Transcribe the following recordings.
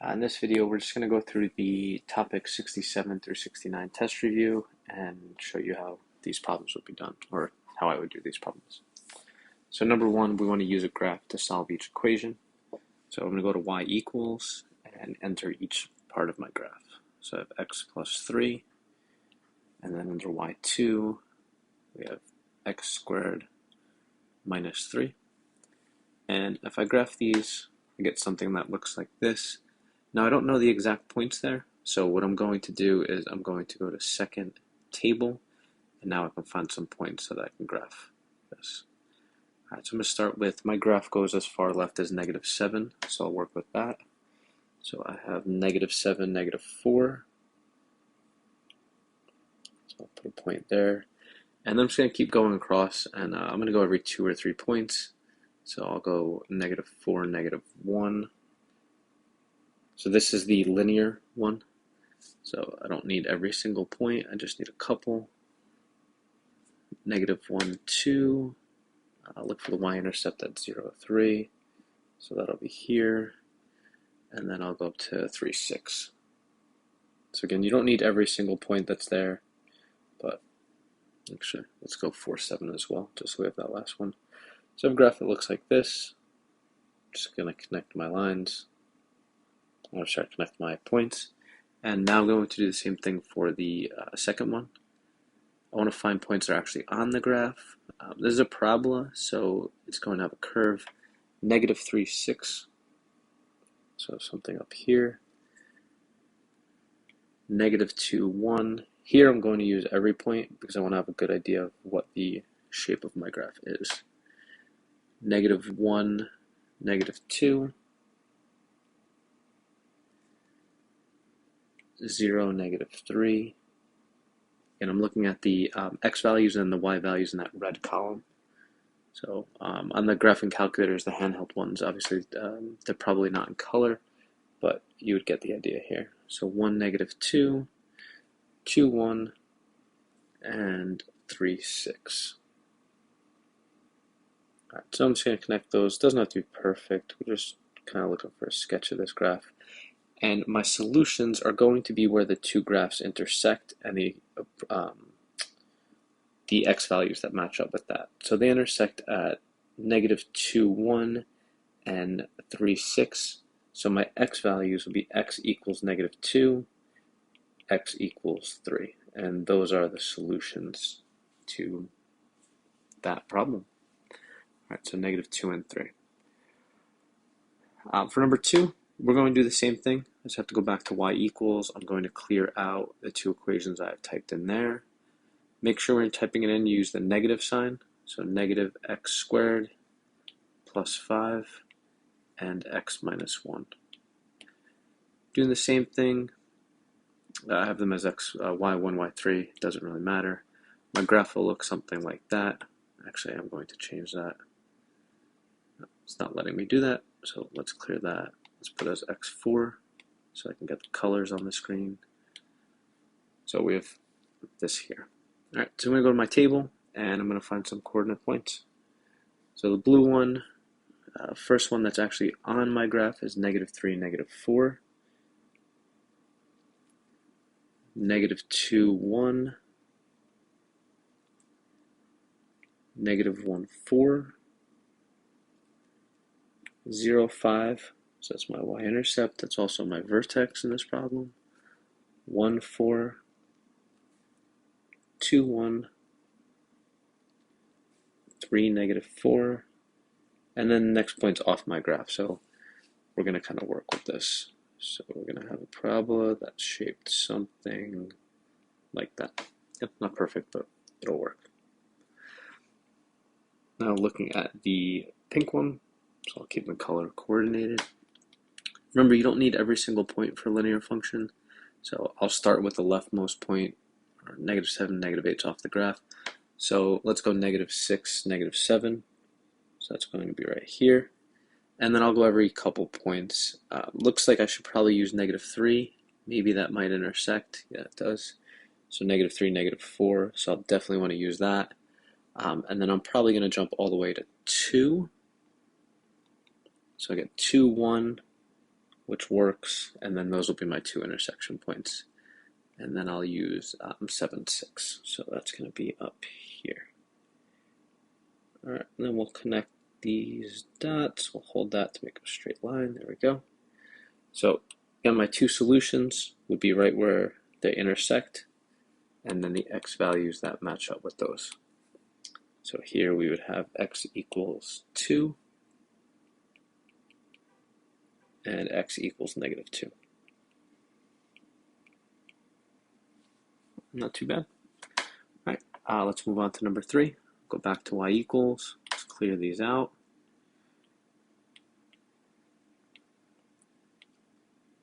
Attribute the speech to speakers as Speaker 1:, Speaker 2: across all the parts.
Speaker 1: In this video, we're just going to go through the topic 67 through 69 test review and show you how these problems would be done, or how I would do these problems. So number one, we want to use a graph to solve each equation. So I'm going to go to y equals and enter each part of my graph. So I have x plus 3, and then under y2, we have x squared minus 3. And if I graph these, I get something that looks like this. Now I don't know the exact points there, so what I'm going to do is I'm going to go to second table, and now I can find some points so that I can graph this. Alright, so I'm going to start with, my graph goes as far left as -7, so I'll work with that. So I have -7, -4, so I'll put a point there. And then I'm just going to keep going across, and I'm going to go every 2 or 3 points. So I'll go -4, -1. So this is the linear one. So I don't need every single point, I just need a couple. -1, 2. I'll look for the y-intercept at 0, 3. So that'll be here. And then I'll go up to 3, 6. So again, you don't need every single point that's there, but actually, let's go 4, 7 as well, just so we have that last one. So I have a graph that looks like this. I'm just going to connect my lines. I'm going to try to connect my points. And now I'm going to do the same thing for the second one. I want to find points that are actually on the graph. This is a parabola, so it's going to have a curve, -3, 6. So something up here. -2, 1. Here I'm going to use every point because I want to have a good idea of what the shape of my graph is. -1, -2. 0, -3. And I'm looking at the x values and the y values in that red column. So on the graphing calculators, the handheld ones, obviously they're probably not in color, but you would get the idea here. So 1, -2, 2, 1, and 3, 6. All right, so I'm just going to connect those. Doesn't have to be perfect. We're just kind of looking for a sketch of this graph. And my solutions are going to be where the two graphs intersect and the x values that match up with that. So they intersect at -2, 1 and 3, 6. So my x values will be x equals -2, x equals 3. And those are the solutions to that problem. All right, so -2 and 3. For number 2, we're going to do the same thing. I just have to go back to y equals. I'm going to clear out the two equations I have typed in there. Make sure when you're typing it in, you use the negative sign. So -x squared plus 5 and x minus 1. Doing the same thing, I have them as y1, y3. Doesn't really matter. My graph will look something like that. Actually, I'm going to change that. It's not letting me do that, so let's clear that. Let's put it as x4 so I can get the colors on the screen. So we have this here. All right, so I'm going to go to my table and I'm going to find some coordinate points. So the blue one, first one that's actually on my graph is -3, -4, -2, 1, -1, 4, 0, 5. So that's my y-intercept. That's also my vertex in this problem. 1, 4, 2, 1, 3, -4. And then the next point's off my graph. So we're going to kind of work with this. So we're going to have a parabola that's shaped something like that. Yep, not perfect, but it'll work. Now looking at the pink one, so I'll keep my color coordinated. Remember, you don't need every single point for a linear function. So I'll start with the leftmost point, or -7, -8's off the graph. So let's go -6, -7. So that's going to be right here. And then I'll go every couple points. Looks like I should probably use -3. Maybe that might intersect. Yeah, it does. So -3, -4. So I'll definitely want to use that. And then I'm probably going to jump all the way to 2. So I get 2, 1, which works, and then those will be my two intersection points. And then I'll use 7, 6. So that's going to be up here. All right, and then we'll connect these dots. We'll hold that to make a straight line. There we go. So again, my two solutions would be right where they intersect, and then the x values that match up with those. So here we would have x equals 2 and x equals -2. Not too bad. All right, let's move on to number 3. Go back to y equals. Let's clear these out.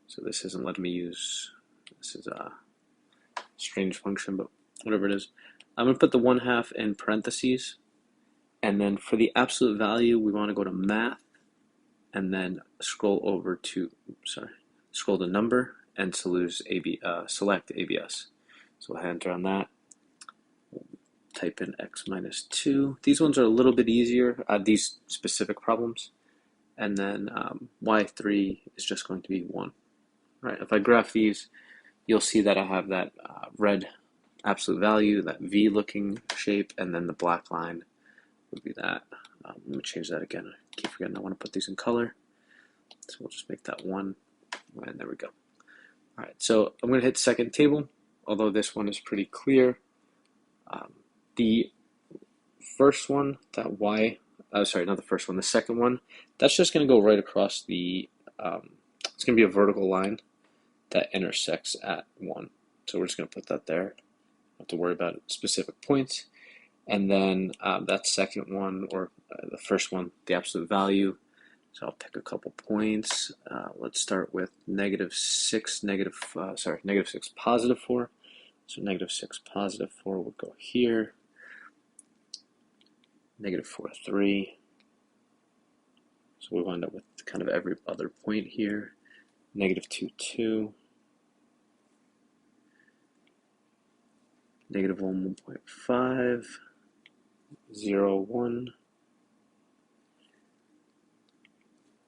Speaker 1: So this isn't letting me use, this is a strange function, but whatever it is. I'm going to put the 1/2 in parentheses, and then for the absolute value, we want to go to math, and then scroll over to, scroll to number, and select ABS. So we'll enter on that. We'll type in x minus 2. These ones are a little bit easier, these specific problems. And then y3 is just going to be 1. All right, if I graph these, you'll see that I have that red absolute value, that V looking shape, and then the black line would be that. Let me change that again. I keep forgetting I want to put these in color. So we'll just make that 1, and there we go. All right, so I'm going to hit second table, although this one is pretty clear. The first one, that y, sorry, not the first one, the second one, that's just going to go right across the, it's going to be a vertical line that intersects at 1. So we're just going to put that there. Don't have to worry about specific points. And then that second one, or the first one, the absolute value. So I'll pick a couple points. Let's start with -6, -6 positive 4. So -6 positive 4 will go here. -4 3. So we wind up with kind of every other point here. -2 2. -1 1.5. 0 1.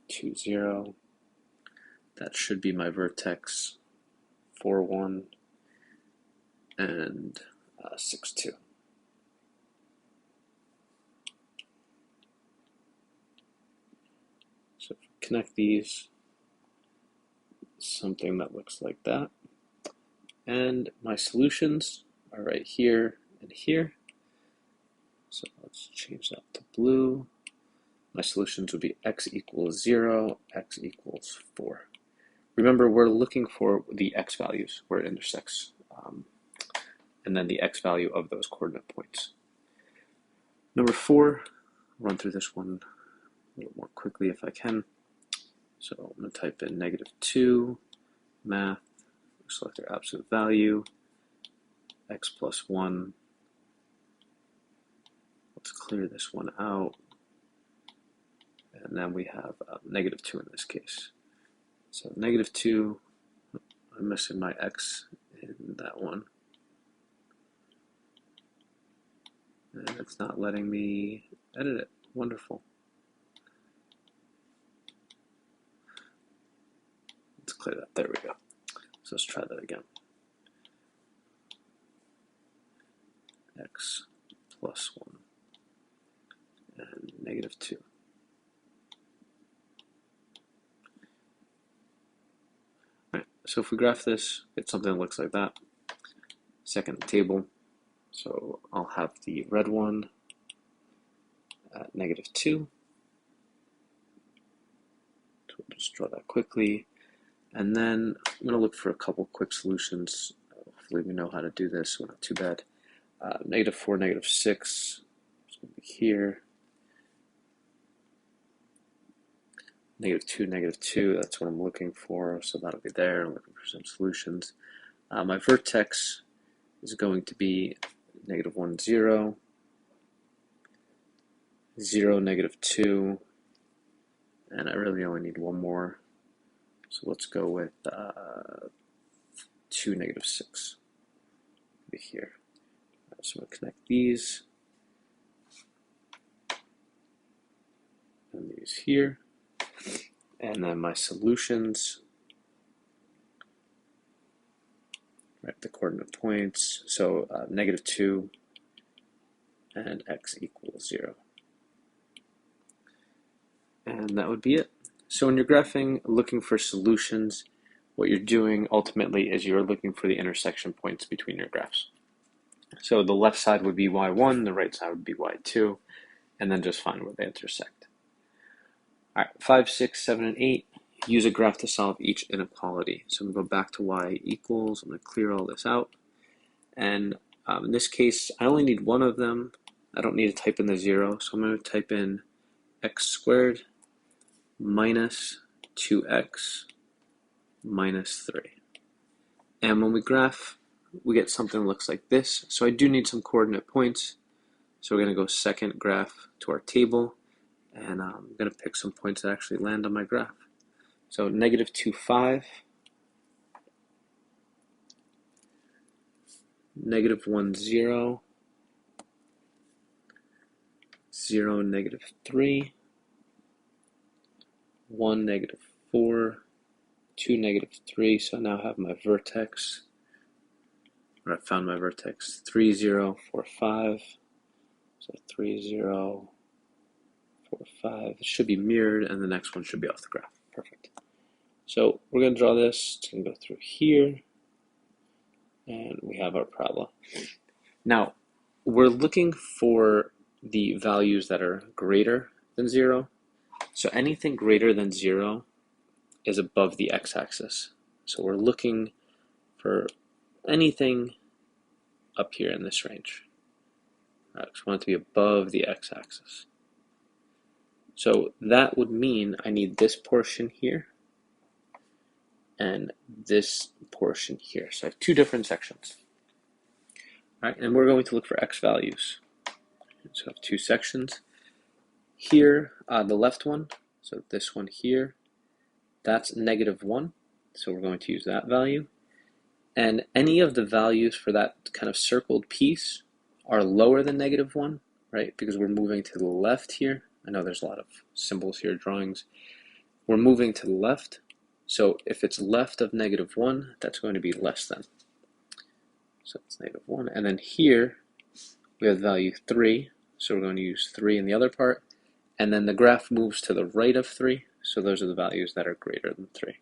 Speaker 1: 2 0. That should be my vertex. 4 1 and 6 2. So connect these, something that looks like that. And my solutions are right here and here. So let's change that to blue. My solutions would be x equals 0, x equals 4. Remember, we're looking for the x values where it intersects, and then the x value of those coordinate points. Number 4, run through this one a little more quickly if I can. So I'm going to type in -2, math, select our absolute value, x plus 1. Let's clear this one out. And then we have -2 in this case. So -2, I'm missing my x in that one. And it's not letting me edit it. Wonderful. Let's clear that. There we go. So let's try that again. X plus 1 and -2. All right, so if we graph this, it's something that looks like that. Second table. So I'll have the red one at -2. So we'll just draw that quickly. And then I'm going to look for a couple quick solutions. Hopefully we know how to do this, so not too bad. -4, -6, it's going to be here. -2, -2, that's what I'm looking for, so that'll be there. I'm looking for some solutions. My vertex is going to be -1 0, 0 -2, and I really only need one more. So let's go with 2 -6. Be here. So we'll connect these and these here, and then my solutions right, the coordinate points, so -2 and x equals 0. And that would be it. So when you're graphing, looking for solutions, what you're doing ultimately is you're looking for the intersection points between your graphs. So the left side would be y1, the right side would be y2, and then just find where they intersect. All right, 5, 6, 7, and 8, use a graph to solve each inequality. So I'm going to go back to y equals, I'm going to clear all this out. And in this case, I only need one of them. I don't need to type in the 0, so I'm going to type in x squared minus 2x minus 3. And when we graph, we get something that looks like this. So I do need some coordinate points. So we're going to go second graph to our table, and I'm going to pick some points that actually land on my graph. So -2, 5, -1, 0, 0, -3, 1, -4, 2, -3, so I now have my vertex, or I found my vertex, 3, 0, 4, 5, so 3, 0, 4, 5, it should be mirrored, and the next one should be off the graph. Perfect. So we're going to draw this, it's going to go through here, and we have our parabola. Now, we're looking for the values that are greater than 0, so anything greater than 0 is above the x-axis. So we're looking for anything up here in this range. I just want it to be above the x-axis. So that would mean I need this portion here and this portion here. So I have two different sections. All right, and we're going to look for x values. So I have two sections. Here, the left one, so this one here, that's -1, so we're going to use that value. And any of the values for that kind of circled piece are lower than -1, right? Because we're moving to the left here. I know there's a lot of symbols here, drawings. We're moving to the left, so if it's left of -1, that's going to be less than. So it's -1, and then here we have the value 3, so we're going to use 3 in the other part, and then the graph moves to the right of 3, so those are the values that are greater than 3.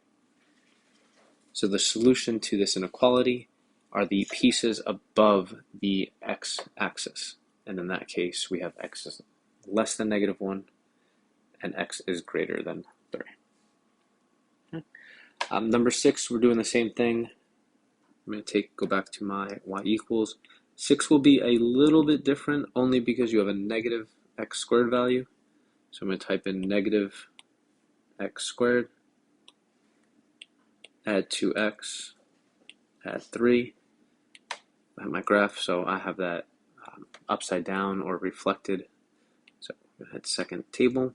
Speaker 1: So the solution to this inequality are the pieces above the x-axis, and in that case we have x is less than -1 and x is greater than 3. Okay. Number 6, we're doing the same thing. I'm going to go back to my y equals. 6 will be a little bit different only because you have a negative x squared value. So I'm going to type in negative x squared, add 2x, add 3. I have my graph, so I have that upside down or reflected. So I'm going to hit second table,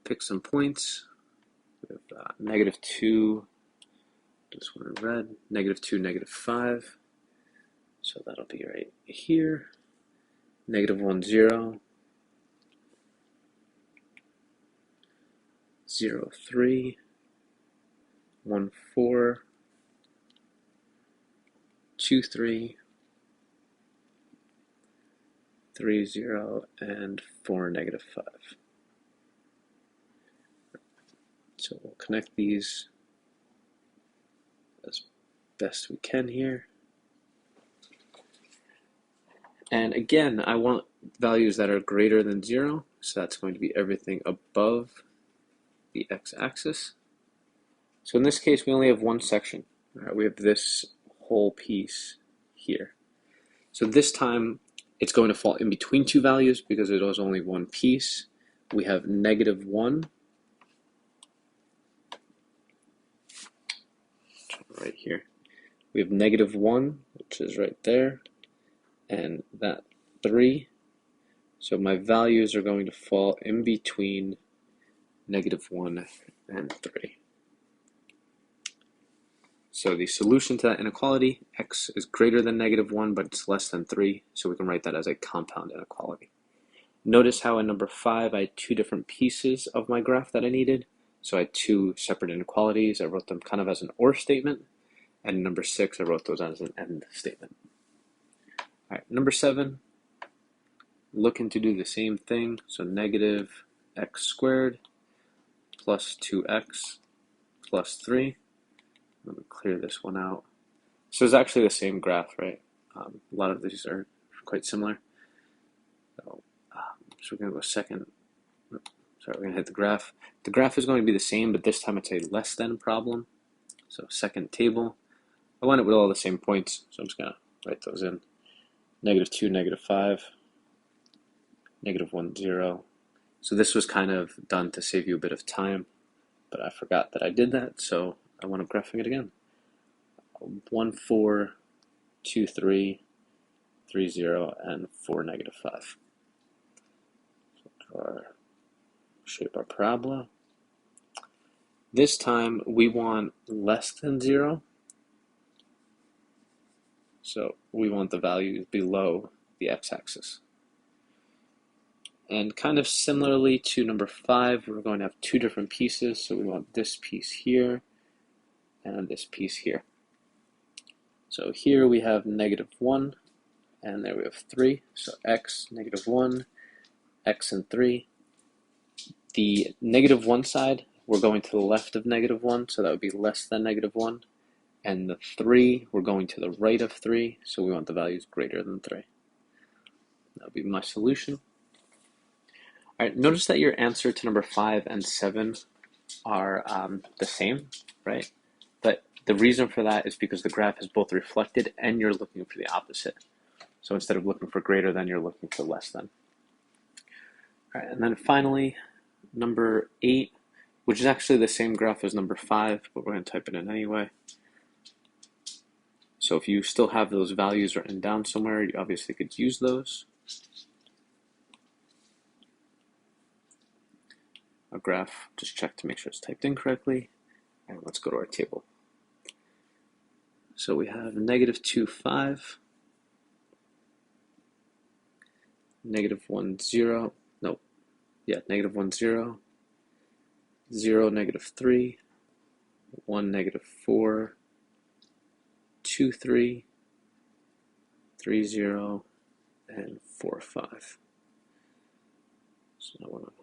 Speaker 1: pick some points. We have -2, this one in red, -2, -5. So that'll be right here. -1, 0, 0, 3, 1, 4, 2, 3, 3, 0, and 4, -5. So we'll connect these as best we can here. And again, I want values that are greater than 0, so that's going to be everything above the x-axis. So in this case, we only have one section. Right? We have this whole piece here. So this time, it's going to fall in between two values because it was only one piece. We have -1 right here. We have -1, which is right there, and that 3. So my values are going to fall in between -1 and 3. So the solution to that inequality, x is greater than -1, but it's less than 3, so we can write that as a compound inequality. Notice how in number 5 I had two different pieces of my graph that I needed. So I had two separate inequalities. I wrote them kind of as an OR statement. and number 6, I wrote those as an end statement. All right, number 7, looking to do the same thing. So negative x squared plus 2x plus 3. Let me clear this one out. So it's actually the same graph, right? A lot of these are quite similar. So we're going to go second. Sorry, we're going to hit the graph. The graph is going to be the same, but this time it's a less than problem. So second table. I want it with all the same points, so I'm just going to write those in. -2, -5, -1, 0. So this was kind of done to save you a bit of time, but I forgot that I did that, so I want to graphing it again. 1, 4, 2, 3, 3, 0, and 4, -5. So shape our parabola. This time we want less than 0. So we want the values below the x-axis. And kind of similarly to number 5, we're going to have 2 different pieces. So we want this piece here and this piece here. So here we have -1, and there we have 3. So x, -1, x and 3. The -1 side, we're going to the left of -1, so that would be less than -1. And the 3, we're going to the right of 3, so we want the values greater than 3. That would be my solution. All right, notice that your answer to number 5 and 7 are the same, right? But the reason for that is because the graph is both reflected and you're looking for the opposite. So instead of looking for greater than, you're looking for less than. All right, and then finally, number 8, which is actually the same graph as number 5, but we're going to type it in anyway. So if you still have those values written down somewhere, you obviously could use those. A graph, just check to make sure it's typed in correctly. And let's go to our table. So we have -2, 5, -1, 0, no, yeah, -1, 0, 0, -3, 1, -4, 2, 3, 3, 0, and 4, 5. So I want to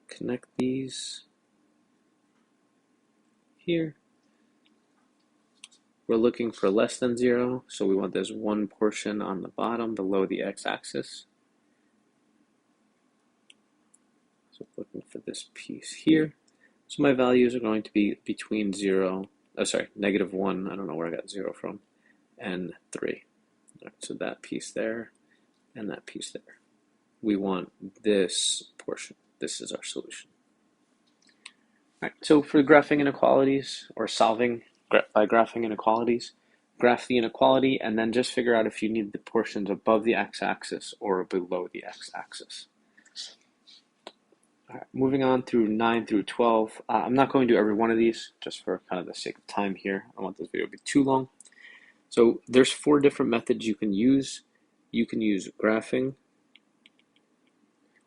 Speaker 1: connect these here. We're looking for less than 0, so we want this one portion on the bottom below the x-axis. So looking for this piece here. So my values are going to be between -1, I don't know where I got 0 from, and 3. Right, so that piece there and that piece there. We want this portion. This is our solution. All right, so for graphing inequalities or solving by graphing inequalities, graph the inequality and then just figure out if you need the portions above the x-axis or below the x-axis. All right, moving on through 9 through 12. I'm not going to do every one of these just for kind of the sake of time here. I don't want this video to be too long. So there's 4 different methods you can use. You can use graphing,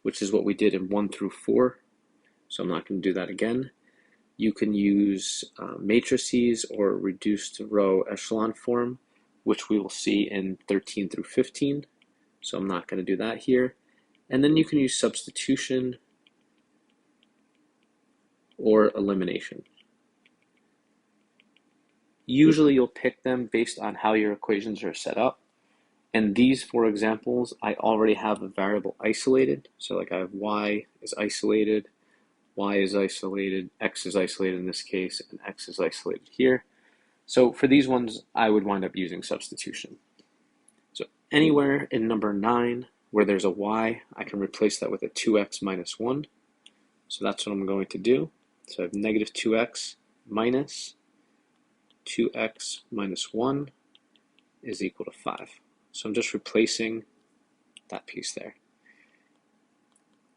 Speaker 1: which is what we did in 1 through 4. So I'm not going to do that again. You can use matrices or reduced row echelon form, which we will see in 13 through 15. So I'm not going to do that here. And then you can use substitution or elimination. Usually you'll pick them based on how your equations are set up. And these 4 examples, I already have a variable isolated. So like I have y is isolated, y is isolated, x is isolated in this case, and x is isolated here. So for these ones, I would wind up using substitution. So anywhere in number 9 where there's a y, I can replace that with a 2x minus 1. So that's what I'm going to do. So I have -2x minus 2x minus 1 is equal to 5. So I'm just replacing that piece there.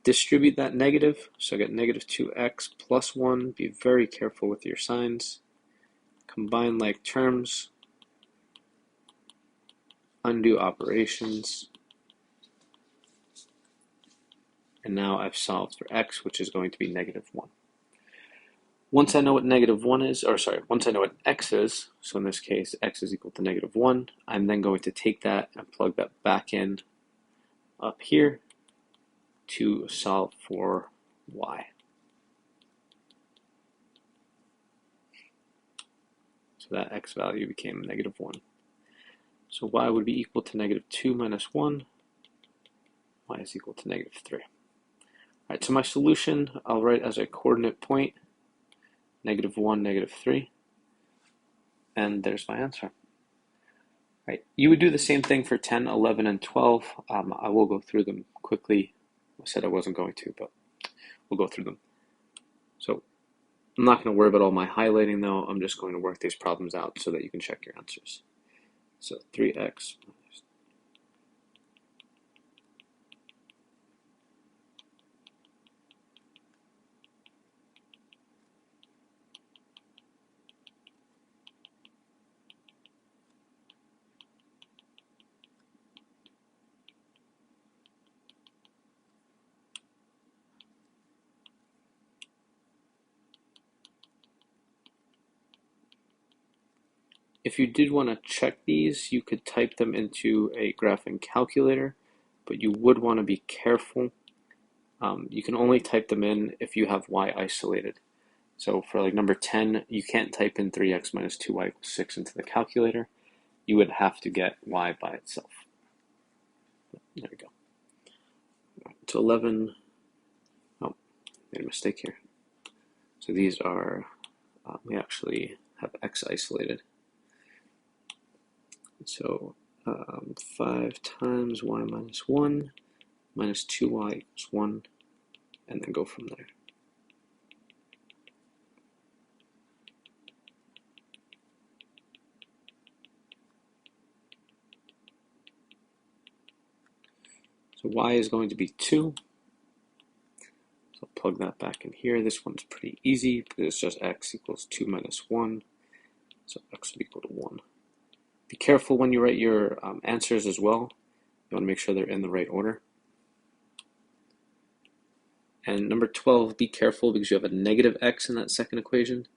Speaker 1: Distribute that negative, so I get -2x plus 1. Be very careful with your signs. Combine like terms. Undo operations. And now I've solved for x, which is going to be -1. Once I know what -1 is, or sorry, once I know what x is, so in this case, x is equal to -1, I'm then going to take that and plug that back in up here to solve for y. So that x value became -1. So y would be equal to -2 minus 1. Y is equal to -3. All right, so my solution I'll write as a coordinate point, -1, -3, and there's my answer. Right, you would do the same thing for 10, 11, and 12. I will go through them quickly. I said I wasn't going to, but we'll go through them. So I'm not going to worry about all my highlighting though. I'm just going to work these problems out so that you can check your answers. So 3x minus If you did want to check these, you could type them into a graphing calculator, but you would want to be careful. You can only type them in if you have y isolated. So for like number 10, you can't type in 3x minus 2y equals 6 into the calculator. You would have to get y by itself. There we go. To 11, oh, made a mistake here. So these are, we actually have x isolated. So 5 times y minus 1 minus 2y equals 1, and then go from there. So y is going to be 2. So I'll plug that back in here. This one's pretty easy because it's just x equals 2 minus 1. So x will be equal to 1. Be careful when you write your answers as well. You want to make sure they're in the right order. And number 12, be careful because you have a negative x in that second equation.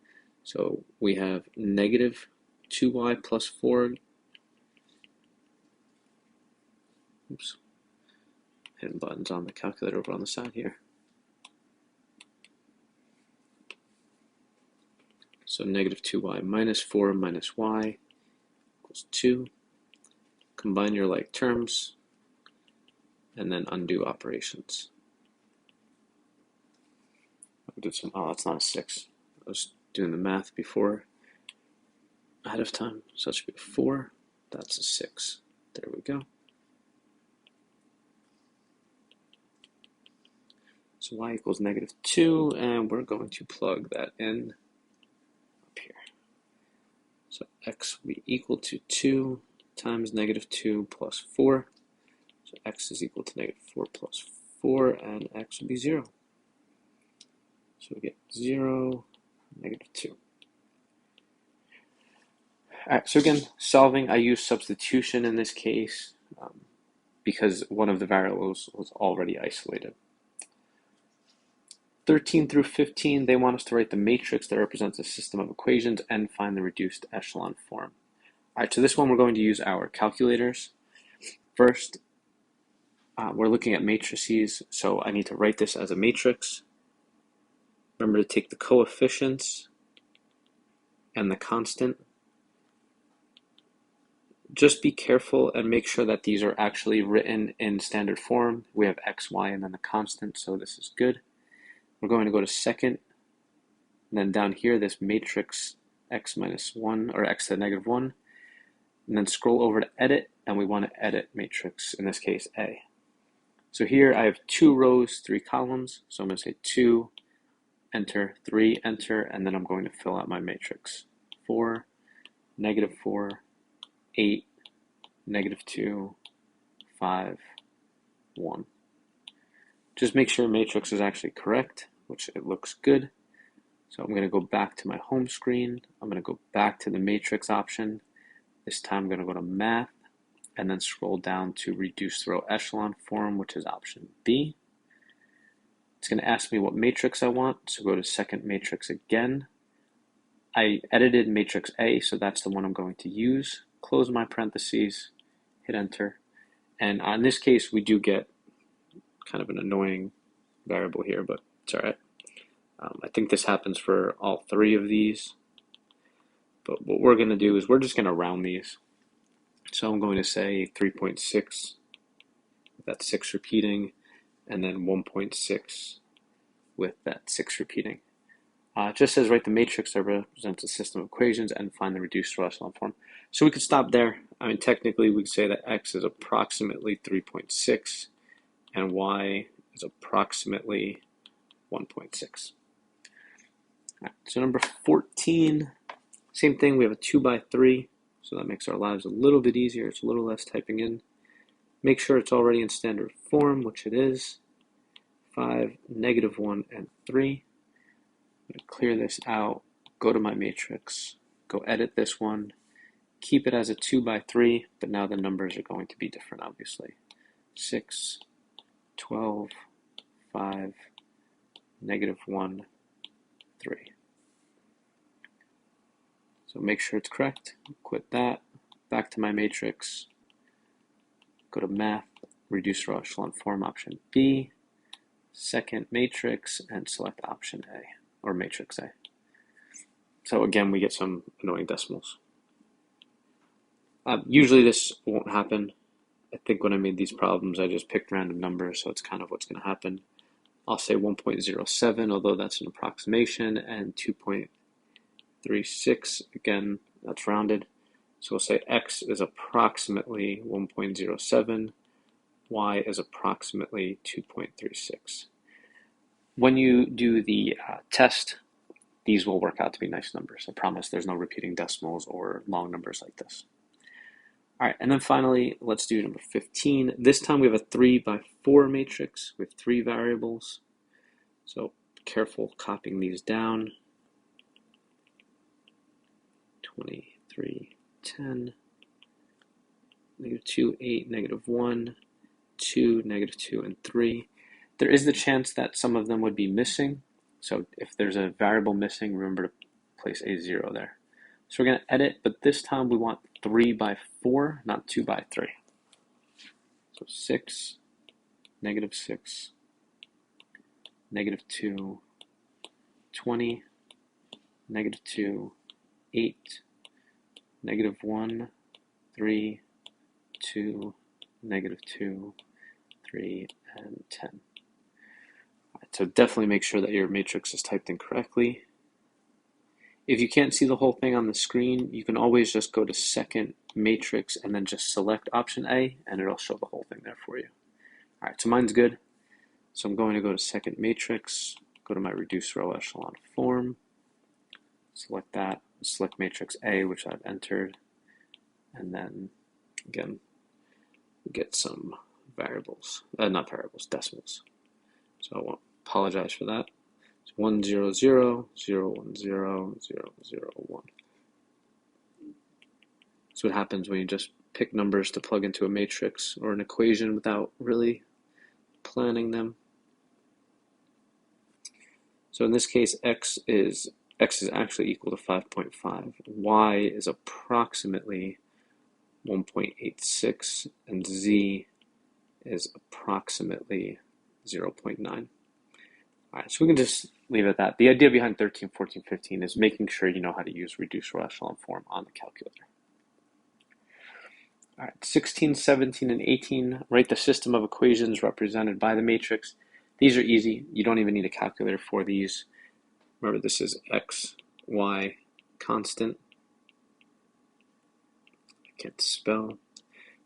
Speaker 1: So we have negative 2y plus 4. Oops. Hitting buttons on the calculator over on the side here. So negative 2y minus 4 minus y equals 2. Combine your like terms, and then undo operations. I did some, oh, that's not a 6. I was doing the math before ahead of time. So that should be a 4. That's a 6. There we go. So y equals negative 2, and we're going to plug that in up here. So x will be equal to 2 times negative 2 plus 4. So x is equal to negative 4 plus 4, and x will be 0. So we get 0, negative 2. All right, so again, solving, I use substitution in this case because one of the variables was already isolated. 13 through 15, they want us to write the matrix that represents a system of equations and find the reduced echelon form. All right, so this one we're going to use our calculators. First, we're looking at matrices, so I need to write this as a matrix. Remember to take the coefficients and the constant. Just be careful and make sure that these are actually written in standard form. We have x, y, and then the constant, so this is good. We're going to go to second, and then down here, this matrix x minus 1, or x to the negative 1, and then scroll over to edit, and we want to edit matrix, in this case, A. So here I have 2 rows, 3 columns, so I'm going to say 2, enter, 3, enter, and then I'm going to fill out my matrix. 4, negative 4, 8, negative 2, 5, 1. Just make sure matrix is actually correct, which it looks good. So I'm going to go back to my home screen. I'm going to go back to the matrix option. This time I'm going to go to math and then scroll down to reduced row echelon form, which is option B. It's going to ask me what matrix I want, so go to second matrix again. I edited matrix A, so that's the one I'm going to use. Close my parentheses, hit enter, and in this case we do get kind of an annoying variable here, but it's all right. I think this happens for all three of these, but what we're going to do is we're just going to round these. So I'm going to say 3.6, that's 6 repeating, and then 1.6 with that 6 repeating. It just says write the matrix that represents a system of equations and find the reduced row echelon form. So we could stop there. I mean, technically we could say that x is approximately 3.6 and y is approximately 1.6. Right, so number 14, same thing, we have a 2 by 3, so that makes our lives a little bit easier. It's a little less typing in. Make sure it's already in standard form, which it is. 5, -1, and 3. I'm going to clear this out, go to my matrix, go edit this one, keep it as a 2 by 3, but now the numbers are going to be different, obviously. 6, 12, 5, -1, 3. So make sure it's correct, quit that, back to my matrix, go to math, reduce row echelon form, option B, second matrix, and select option A, or matrix A. So again, we get some annoying decimals. Usually this won't happen. I think when I made these problems, I just picked random numbers, so it's kind of what's going to happen. I'll say 1.07, although that's an approximation, and 2.36, again, that's rounded. So we'll say x is approximately 1.07, y is approximately 2.36. When you do the test, these will work out to be nice numbers. I promise there's no repeating decimals or long numbers like this. All right, and then finally, let's do number 15. This time we have a 3 by 4 matrix with 3 variables. So careful copying these down. 23, 10, -2, 8, -1, 2, -2, and 3. There is the chance that some of them would be missing. So if there's a variable missing, remember to place a 0 there. So we're going to edit, but this time we want 3 by 4, not 2 by 3. So 6, -6, -2, 20, -2, 8, -1, 3, 2, -2, 3, and 10. All right, so definitely make sure that your matrix is typed in correctly. If you can't see the whole thing on the screen, you can always just go to second matrix and then just select option A, and it'll show the whole thing there for you. All right, so mine's good. So I'm going to go to second matrix, go to my reduced row echelon form, select that, select matrix A, which I've entered, and then again, get some variables, not variables, decimals. So I won't apologize for that. It's 1, 0, 0, 0, 1, 0, 0, 0, 1. That's what happens when you just pick numbers to plug into a matrix or an equation without really planning them. So in this case, x is actually equal to 5.5. Y is approximately 1.86, and z is approximately 0.9. All right, so we can just leave it at that. The idea behind 13, 14, 15 is making sure you know how to use reduced row echelon form on the calculator. All right, 16, 17, and 18, write the system of equations represented by the matrix. These are easy. You don't even need a calculator for these. Remember, this is x, y, constant. I can't spell.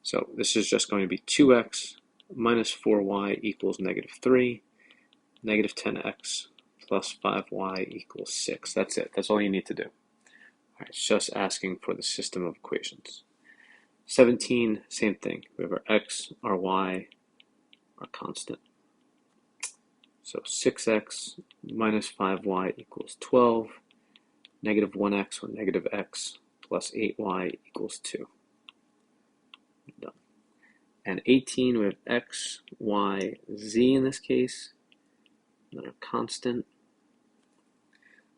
Speaker 1: So this is just going to be 2x minus 4y equals -3. -10x plus 5y equals 6. That's it. That's all you need to do. All right, it's just asking for the system of equations. 17, same thing. We have our x, our y, our constant. So 6x minus 5y equals 12. -1x or -x plus 8y equals 2. Done. And 18, we have x, y, z in this case. and then a constant.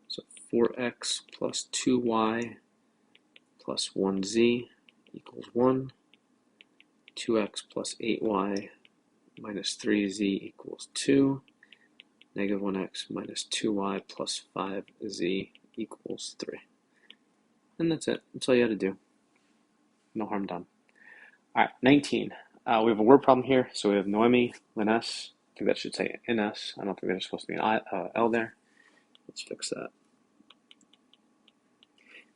Speaker 1: So 4x plus 2y plus 1z equals 1. 2x plus 8y minus 3z equals 2. Negative 1x minus 2y plus 5z equals 3. And that's it. That's all you had to do. No harm done. All right, 19. We have a word problem here. So we have Noemi, Linus. I think that should say Ines. I don't think there's supposed to be an L there. Let's fix that.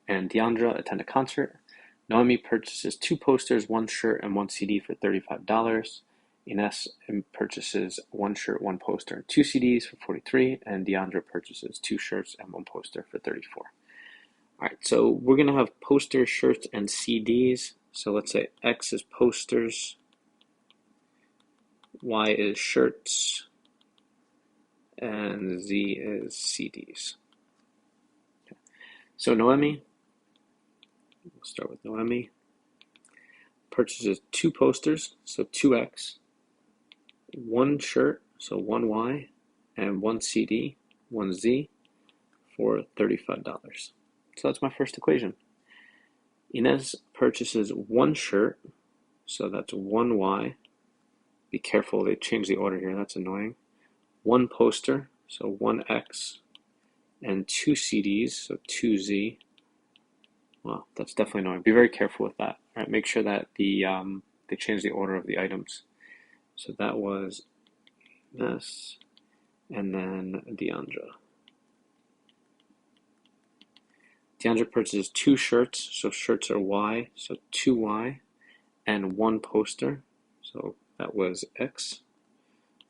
Speaker 1: And Deandra attend a concert. Noemi purchases 2 posters, 1 shirt, and 1 CD for $35. Ines purchases 1 shirt, 1 poster, and 2 CDs for $43. And Deandra purchases 2 shirts and 1 poster for $34. All right, so we're going to have posters, shirts, and CDs. So let's say X is posters, Y is shirts, and Z is CDs. Okay. So Noemi, we'll start with Noemi, purchases 2 posters, so 2X, 1 shirt, so 1Y, and 1 CD, 1Z, for $35. So that's my first equation. Inez purchases 1 shirt, so that's 1Y. Be careful, they changed the order here, that's annoying. 1 poster, so 1X, and 2 CDs, so 2Z. Well, that's definitely annoying. Be very careful with that. All right, make sure that they change the order of the items. So that was Inez, and then Deandra. Deandra purchases 2 shirts, so shirts are Y, so 2Y, and 1 poster, so that was X,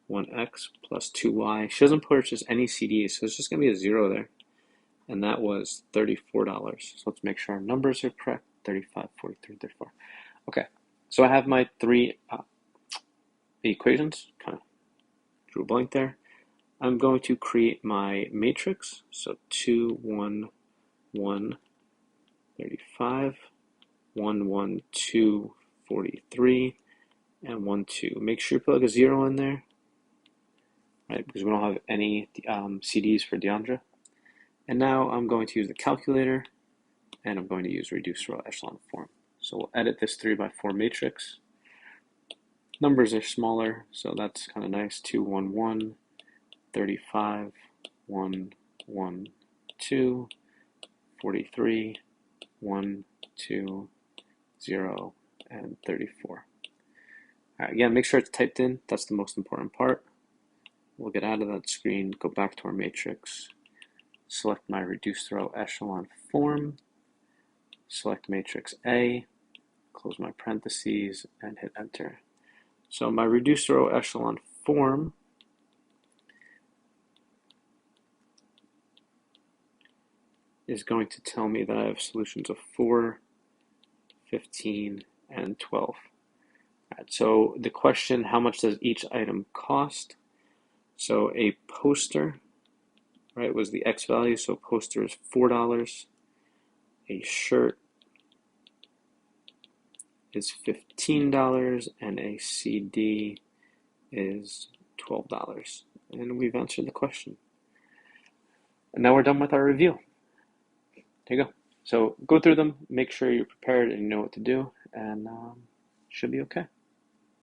Speaker 1: 1X plus 2Y. She doesn't purchase any CDs, so it's just going to be a 0 there, and that was $34. So let's make sure our numbers are correct, 35, 43, 34. Okay, so I have my 3 equations, kind of drew a blank there. I'm going to create my matrix, so 2, 1, 1, 35, 1, 1, 2, 43, and 1, 2. Make sure you put like a 0 in there, right? Because we don't have any CDs for Deandra. And now I'm going to use the calculator, and I'm going to use reduced row echelon form. So we'll edit this 3 by 4 matrix. Numbers are smaller, so that's kind of nice. 2, 1, 1, 35, 1, 1, 2, 43, 1, 2, 0, and 34. All right, again, make sure it's typed in. That's the most important part. We'll get out of that screen, go back to our matrix, select my reduced row echelon form, select matrix A, close my parentheses, and hit enter. So my reduced row echelon form is going to tell me that I have solutions of 4, 15, and 12. All right, so the question, how much does each item cost? So a poster, right, was the X value, so poster is $4. A shirt is $15, and a CD is $12. And we've answered the question. And now we're done with our review. There you go. So go through them, make sure you're prepared and you know what to do, and should be okay.